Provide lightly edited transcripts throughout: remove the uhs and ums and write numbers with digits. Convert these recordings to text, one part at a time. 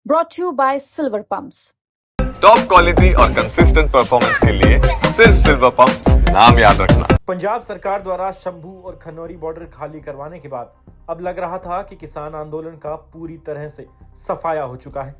brought to you by Silver Pumps. Top quality और consistent performance के लिए सिर्फ सिल्वर पंप्स, नाम याद रखना। पंजाब सरकार द्वारा शंभू और खनौरी बॉर्डर खाली करवाने के बाद अब लग रहा था कि किसान आंदोलन का पूरी तरह से सफाया हो चुका है,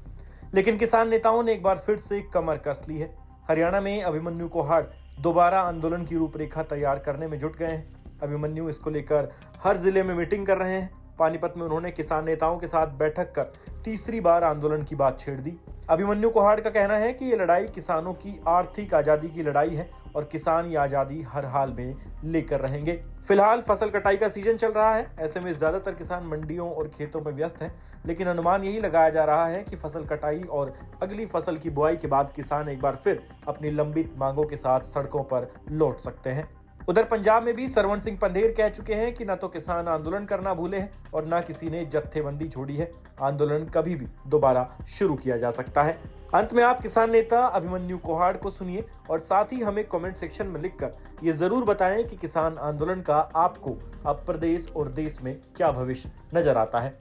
लेकिन किसान नेताओं ने एक बार फिर से कमर कस ली है। हरियाणा में अभिमन्यु कोहाड़ दोबारा आंदोलन की रूपरेखा तैयार करने में जुट गए हैं। अभिमन्यु इसको लेकर हर जिले में मीटिंग कर रहे हैं। पानीपत में उन्होंने किसान नेताओं के साथ बैठक कर तीसरी बार आंदोलन की बात छेड़ दी। अभिमन्यु कोहाड़ का कहना है कि ये लड़ाई किसानों की आर्थिक आजादी की लड़ाई है और किसान ये आजादी हर हाल में लेकर रहेंगे। फिलहाल फसल कटाई का सीजन चल रहा है, ऐसे में ज्यादातर किसान मंडियों और खेतों में व्यस्त हैं, लेकिन अनुमान यही लगाया जा रहा है कि फसल कटाई और अगली फसल की बुआई के बाद किसान एक बार फिर अपनी लंबित मांगों के साथ सड़कों पर लौट सकते हैं। उधर पंजाब में भी सरवण सिंह पंधेर कह चुके हैं कि न तो किसान आंदोलन करना भूले हैं और न किसी ने जत्थेबंदी छोड़ी है। आंदोलन कभी भी दोबारा शुरू किया जा सकता है। अंत में आप किसान नेता अभिमन्यु कोहाड़ को सुनिए और साथ ही हमें कमेंट सेक्शन में लिखकर ये जरूर बताएं कि किसान आंदोलन का आपको अब प्रदेश और देश में क्या भविष्य नजर आता है।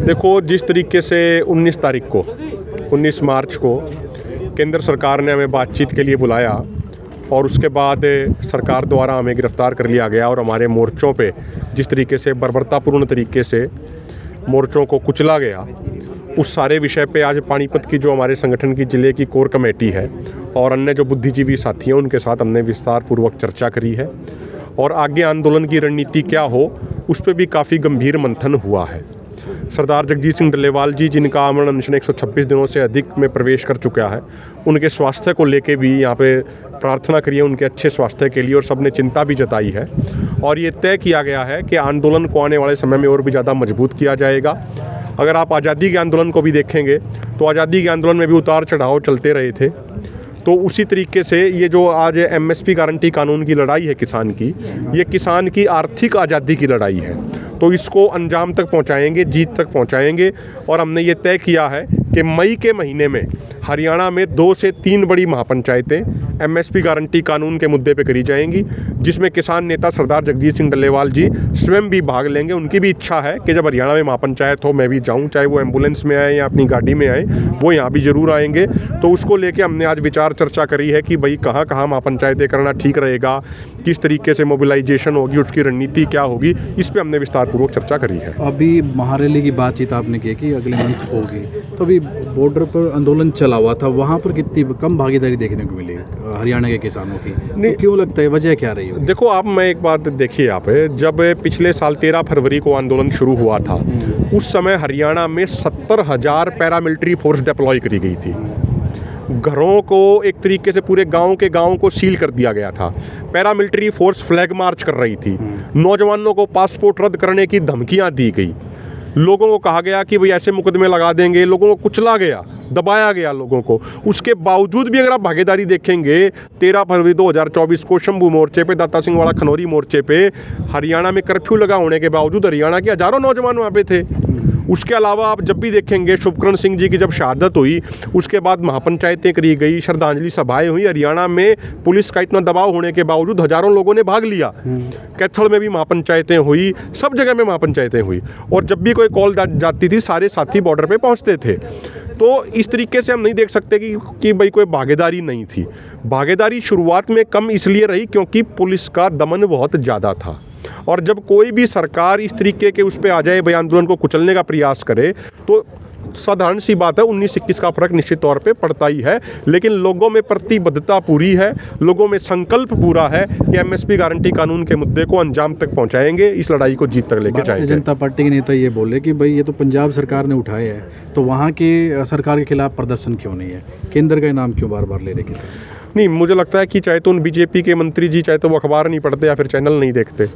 देखो, जिस तरीके से 19 मार्च को केंद्र सरकार ने हमें बातचीत के लिए बुलाया और उसके बाद सरकार द्वारा हमें गिरफ्तार कर लिया गया और हमारे मोर्चों पे जिस तरीके से बर्बरतापूर्ण तरीके से मोर्चों को कुचला गया, उस सारे विषय पे आज पानीपत की जो हमारे संगठन की ज़िले की कोर कमेटी है और अन्य जो बुद्धिजीवी साथी हैं उनके साथ हमने विस्तार पूर्वक चर्चा करी है और आगे आंदोलन की रणनीति क्या हो उस पर भी काफ़ी गंभीर मंथन हुआ है। सरदार जगजीत सिंह डल्लेवाल जी, जिनका आमरण अनशन 126 दिनों से अधिक में प्रवेश कर चुका है, उनके स्वास्थ्य को लेके भी यहाँ पे प्रार्थना करिए उनके अच्छे स्वास्थ्य के लिए और सबने चिंता भी जताई है और ये तय किया गया है कि आंदोलन को आने वाले समय में और भी ज़्यादा मजबूत किया जाएगा। अगर आप आज़ादी के आंदोलन को भी देखेंगे तो आज़ादी के आंदोलन में भी उतार चढ़ाव चलते रहे थे, तो उसी तरीके से ये जो आज एमएसपी गारंटी कानून की लड़ाई है किसान की, ये किसान की आर्थिक आज़ादी की लड़ाई है, तो इसको अंजाम तक पहुंचाएंगे, जीत तक पहुंचाएंगे। और हमने ये तय किया है कि मई के महीने में हरियाणा में 2 से 3 बड़ी महापंचायतें एमएसपी गारंटी कानून के मुद्दे पे करी जाएंगी, जिसमें किसान नेता सरदार जगजीत सिंह डल्लेवाल जी स्वयं भी भाग लेंगे। उनकी भी इच्छा है कि जब हरियाणा में महापंचायत हो मैं भी जाऊं, चाहे वो एम्बुलेंस में आए या अपनी गाड़ी में आए, वो यहाँ भी ज़रूर आएंगे। तो उसको लेके हमने आज विचार चर्चा करी है कि भाई कहाँ कहाँ महापंचायतें करना ठीक रहेगा, किस तरीके से मोबिलाइजेशन होगी, उसकी रणनीति क्या होगी, इस पर हमने विस्तारपूर्वक चर्चा करी है। अभी महारैली की बातचीत आपने की कि अगले मंथ होगी, तो अभी बॉर्डर पर आंदोलन चला हुआ था, वहाँ पर कितनी कम भागीदारी देखने को मिली हरियाणा के किसानों की, तो क्यों लगता है, वजह क्या रही है? देखो, आप मैं एक बात देखिए, आप जब पिछले साल 13 फरवरी को आंदोलन शुरू हुआ था, उस समय हरियाणा में 70,000 पैरामिलिट्री फोर्स डिप्लॉय करी गई थी। घरों को एक तरीके से पूरे गांव के गांव को सील कर दिया गया था। पैरामिलिट्री फोर्स फ्लैग मार्च कर रही थी। नौजवानों को पासपोर्ट रद्द करने की धमकियां दी गई। लोगों को कहा गया कि भाई ऐसे मुकदमे लगा देंगे। लोगों को कुचला गया, दबाया गया लोगों को। उसके बावजूद भी अगर आप भागीदारी देखेंगे, 13 फरवरी 2024 को शंभू मोर्चे पे, दाता सिंह वाला खनौरी मोर्चे पे हरियाणा में कर्फ्यू लगा होने के बावजूद हरियाणा के हजारों नौजवान वहाँ पे थे। उसके अलावा आप जब भी देखेंगे, शुभकरण सिंह जी की जब शहादत हुई, उसके बाद महापंचायतें करी गई, श्रद्धांजलि सभाएं हुई। हरियाणा में पुलिस का इतना दबाव होने के बावजूद हजारों लोगों ने भाग लिया। कैथल में भी महापंचायतें हुई, सब जगह में महापंचायतें हुई और जब भी कोई कॉल जाती थी सारे साथी बॉर्डर पे पहुंचते थे। तो इस तरीके से हम नहीं देख सकते कि भाई कोई भागीदारी नहीं थी। भागीदारी शुरुआत में कम इसलिए रही क्योंकि पुलिस का दमन बहुत ज़्यादा था और जब कोई भी सरकार इस तरीके के उस पर आ जाए, भाई आंदोलन को कुचलने का प्रयास करे, तो साधारण सी बात है 19-21 का फर्क निश्चित तौर पे पड़ता ही है। लेकिन लोगों में प्रतिबद्धता पूरी है, लोगों में संकल्प पूरा है कि एमएसपी गारंटी कानून के मुद्दे को अंजाम तक पहुंचाएंगे, इस लड़ाई को जीत तक लेके जाएंगे। भारतीय जनता पार्टी के नेता ये बोले कि भाई ये तो पंजाब सरकार ने उठाए हैं, तो वहाँ के सरकार के खिलाफ प्रदर्शन क्यों नहीं है, केंद्र का नाम क्यों बार बार ले रहे किसान? नहीं, मुझे लगता है कि चाहे तो उन बीजेपी के मंत्री जी चाहे तो वो अखबार नहीं पढ़ते या फिर चैनल नहीं देखते।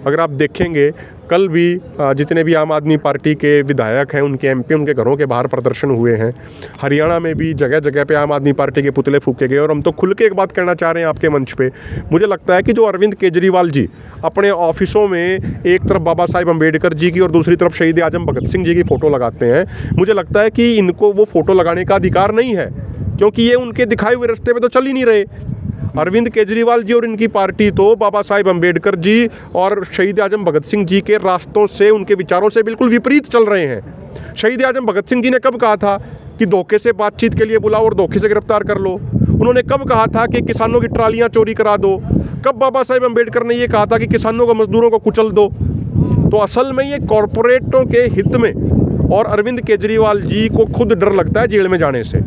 अगर आप देखेंगे, कल भी जितने भी आम आदमी पार्टी के विधायक हैं, उनके एमपी, उनके घरों के बाहर प्रदर्शन हुए हैं। हरियाणा में भी जगह जगह पे आम आदमी पार्टी के पुतले फूके गए। और हम तो खुल के एक बात कहना चाह रहे हैं आपके मंच पे, मुझे लगता है कि जो अरविंद केजरीवाल जी अपने ऑफिसों में एक तरफ बाबा साहिब अम्बेडकर जी की और दूसरी तरफ शहीद आजम भगत सिंह जी की फ़ोटो लगाते हैं, मुझे लगता है कि इनको वो फ़ोटो लगाने का अधिकार नहीं है, क्योंकि ये उनके दिखाए हुए रास्ते पे तो चल ही नहीं रहे। अरविंद केजरीवाल जी और इनकी पार्टी तो बाबा साहिब अम्बेडकर जी और शहीद आजम भगत सिंह जी के रास्तों से, उनके विचारों से बिल्कुल विपरीत चल रहे हैं। शहीद आजम भगत सिंह जी ने कब कहा था कि धोखे से बातचीत के लिए बुलाओ और धोखे से गिरफ्तार कर लो। उन्होंने कब कहा था कि किसानों की ट्रालियां चोरी करा दो? कब बाबा साहेब अम्बेडकर ने ये कहा था कि किसानों को, मजदूरों को कुचल दो? तो असल में ये कॉरपोरेटों के हित में, और अरविंद केजरीवाल जी को खुद डर लगता है जेल में जाने से।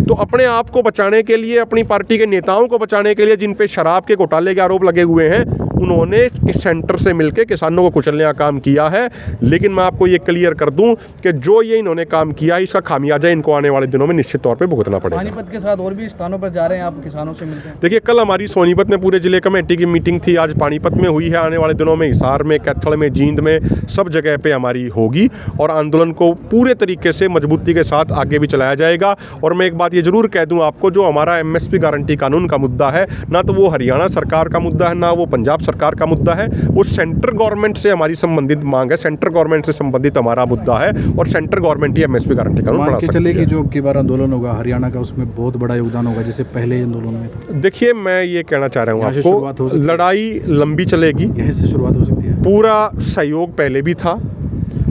तो अपने आप को बचाने के लिए, अपनी पार्टी के नेताओं को बचाने के लिए, जिन पे शराब के घोटाले के आरोप लगे हुए हैं, उन्होंने इस सेंटर से मिलकर किसानों को कुचलने का काम किया है। लेकिन मैं आपको ये क्लियर कर दूं कि जो ये इन्होंने काम किया, इसका खामियाजा इनको आने वाले दिनों में निश्चित तौर पे भुगतना पड़ेगा। पानीपत के साथ और भी स्थानों पर जा रहे हैं आप किसानों से मिलते हैं? देखिए, कल हमारी सोनीपत में पूरे जिले कमेटी की मीटिंग थी, आज पानीपत में हुई है, आने वाले दिनों में हिसार में, कैथल में, जींद में, सब जगह पे हमारी होगी और आंदोलन को पूरे तरीके से मजबूती के साथ आगे भी चलाया जाएगा। और मैं एक बात ये जरूर कह दूं आपको, जो हमारा MSP गारंटी कानून का मुद्दा है, ना तो वो हरियाणा सरकार का मुद्दा है, ना वो पंजाब सरकार का मुद्दा है, वो सेंट्रल गवर्नमेंट से हमारी संबंधित मांग है, सेंट्रल गवर्नमेंट से संबंधित हमारा मुद्दा है और सेंट्रल गवर्नमेंट ही MSP गारंटी कानून बना सकती है। चले कि जो अब की बार आंदोलन होगा हरियाणा का, उसमें बहुत बड़ा योगदान होगा जैसे पहले आंदोलन में था। देखिए, मैं ये कहना चाह रहा हूँ आपको, लड़ाई लंबी चलेगी, यहीं से शुरुआत हो सकती है। पूरा सहयोग पहले भी था,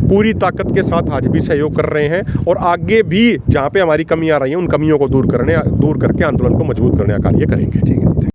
पूरी ताकत के साथ आज भी सहयोग कर रहे हैं और आगे भी जहाँ पे हमारी कमियां आ रही हैं, उन कमियों को दूर करके आंदोलन को मजबूत करने का कार्य करेंगे। ठीक है।